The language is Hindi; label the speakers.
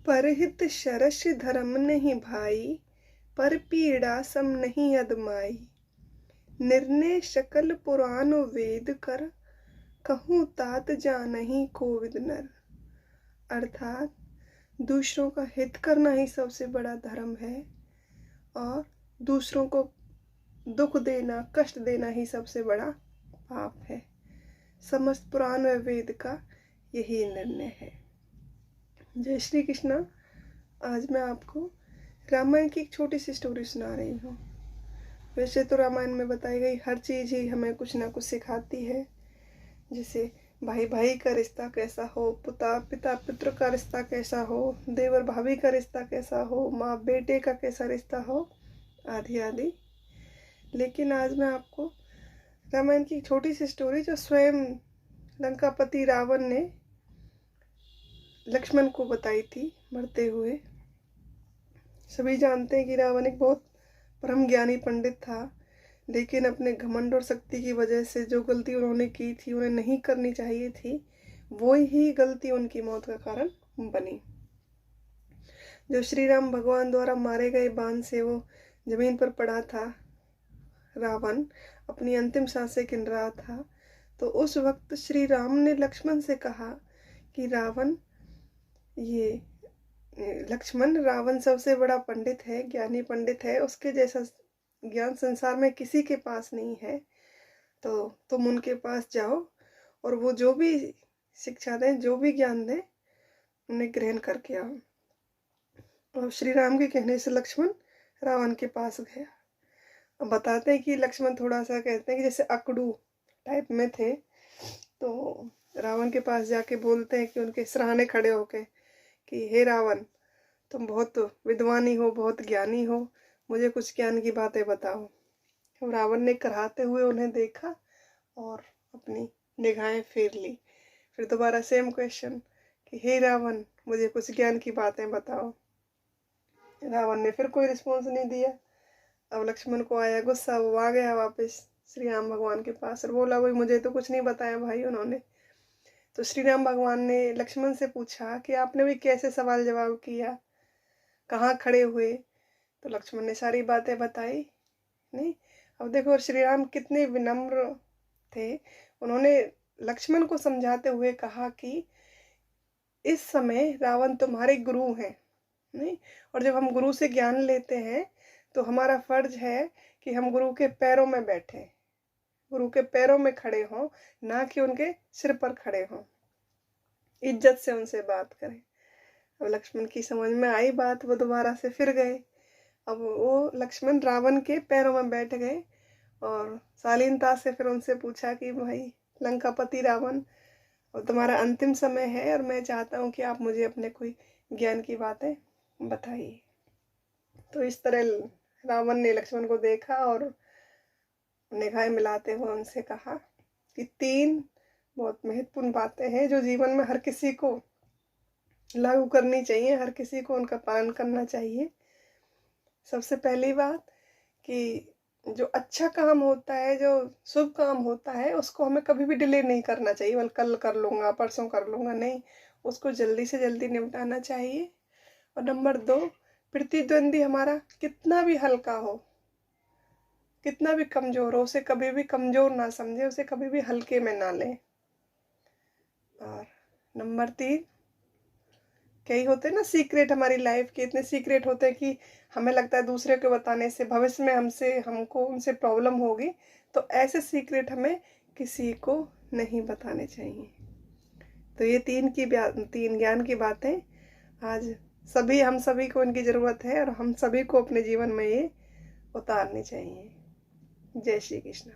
Speaker 1: परहित शरष धर्म नहीं भाई, पर पीड़ा सम नहीं अदमाई। निर्णय सकल पुराण वेद कर, कहूँ तात जानहि कोविद नर। अर्थात दूसरों का हित करना ही सबसे बड़ा धर्म है और दूसरों को दुख देना, कष्ट देना ही सबसे बड़ा पाप है। समस्त पुराण व वेद का यही निर्णय है। जय श्री कृष्णा। आज मैं आपको रामायण की एक छोटी सी स्टोरी सुना रही हूँ। वैसे तो रामायण में बताई गई हर चीज़ ही हमें कुछ ना कुछ सिखाती है, जैसे भाई भाई का रिश्ता कैसा हो, पिता पुत्र का रिश्ता कैसा हो, देवर भाभी का रिश्ता कैसा हो, माँ बेटे का कैसा रिश्ता हो, आदि आदि। लेकिन आज मैं आपको रामायण की छोटी सी स्टोरी, जो स्वयं लंकापति रावण ने लक्ष्मण को बताई थी मरते हुए। सभी जानते हैं कि रावण एक बहुत परम ज्ञानी पंडित था, लेकिन अपने घमंड और शक्ति की वजह से जो गलती उन्होंने की थी, उन्हें नहीं करनी चाहिए थी, वो ही गलती उनकी मौत का कारण बनी। जो श्री राम भगवान द्वारा मारे गए बाण से वो जमीन पर पड़ा था, रावण अपनी अंतिम सांसें गिन रहा था, तो उस वक्त श्री राम ने लक्ष्मण से कहा कि लक्ष्मण, रावण सबसे बड़ा पंडित है, ज्ञानी पंडित है, उसके जैसा ज्ञान संसार में किसी के पास नहीं है। तो तुम उनके पास जाओ और वो जो भी शिक्षा दें, जो भी ज्ञान दें, उन्हें ग्रहण करके आओ। और श्री राम के कहने से लक्ष्मण रावण के पास गया। अब बताते हैं कि लक्ष्मण थोड़ा सा, कहते हैं कि जैसे अकड़ू टाइप में थे। तो रावण के पास जाके बोलते हैं कि उनके सराहने खड़े होके कि हे रावण, तुम बहुत विद्वानी हो, बहुत ज्ञानी हो, मुझे कुछ ज्ञान की बातें बताओ। तो रावण ने कराहते हुए उन्हें देखा और अपनी निगाहें फेर ली। फिर दोबारा सेम क्वेश्चन कि हे रावण, मुझे कुछ ज्ञान की बातें बताओ। रावण ने फिर कोई रिस्पॉन्स नहीं दिया। अब लक्ष्मण को आया गुस्सा, वो आ गया वापस श्री राम भगवान के पास और बोला, भाई मुझे तो कुछ नहीं बताया भाई उन्होंने। तो श्री राम भगवान ने लक्ष्मण से पूछा कि आपने भी कैसे सवाल जवाब किया, कहाँ खड़े हुए। तो लक्ष्मण ने सारी बातें बताई। नहीं, अब देखो श्री राम कितने विनम्र थे। उन्होंने लक्ष्मण को समझाते हुए कहा कि इस समय रावण तुम्हारे गुरु हैं, नहीं, और जब हम गुरु से ज्ञान लेते हैं तो हमारा फर्ज है कि हम गुरु के पैरों में बैठे, गुरु के पैरों में खड़े हों, ना कि उनके सिर पर खड़े हों। इज्जत से उनसे बात करें। अब लक्ष्मण की समझ में आई बात, वो दोबारा से फिर गए। अब वो लक्ष्मण रावण के पैरों में बैठ गए और शालीनता से फिर उनसे पूछा कि भाई लंकापति रावण, अब तुम्हारा अंतिम समय है और मैं चाहता हूँ कि आप मुझे अपने कोई ज्ञान की बातें बताइए। तो इस तरह रावण ने लक्ष्मण को देखा और निगाहें मिलाते हुए उनसे कहा कि 3 बहुत महत्वपूर्ण बातें हैं जो जीवन में हर किसी को लागू करनी चाहिए, हर किसी को उनका पालन करना चाहिए। सबसे पहली बात कि जो अच्छा काम होता है, जो शुभ काम होता है, उसको हमें कभी भी डिले नहीं करना चाहिए, मतलब कल कर लूँगा, परसों कर लूँगा, नहीं, उसको जल्दी से जल्दी निपटाना चाहिए। और नंबर 2, प्रतिद्वंदी हमारा कितना भी हल्का हो, कितना भी कमज़ोर हो, उसे कभी भी कमज़ोर ना समझे, उसे कभी भी हल्के में ना लें। और नंबर 3, कई होते हैं ना सीक्रेट, हमारी लाइफ के इतने सीक्रेट होते हैं कि हमें लगता है दूसरे को बताने से भविष्य में हमको उनसे प्रॉब्लम होगी, तो ऐसे सीक्रेट हमें किसी को नहीं बताने चाहिए। तो ये 3 ज्ञान की बातें आज हम सभी को इनकी ज़रूरत है और हम सभी को अपने जीवन में ये उतारनी चाहिए। जय श्री कृष्ण।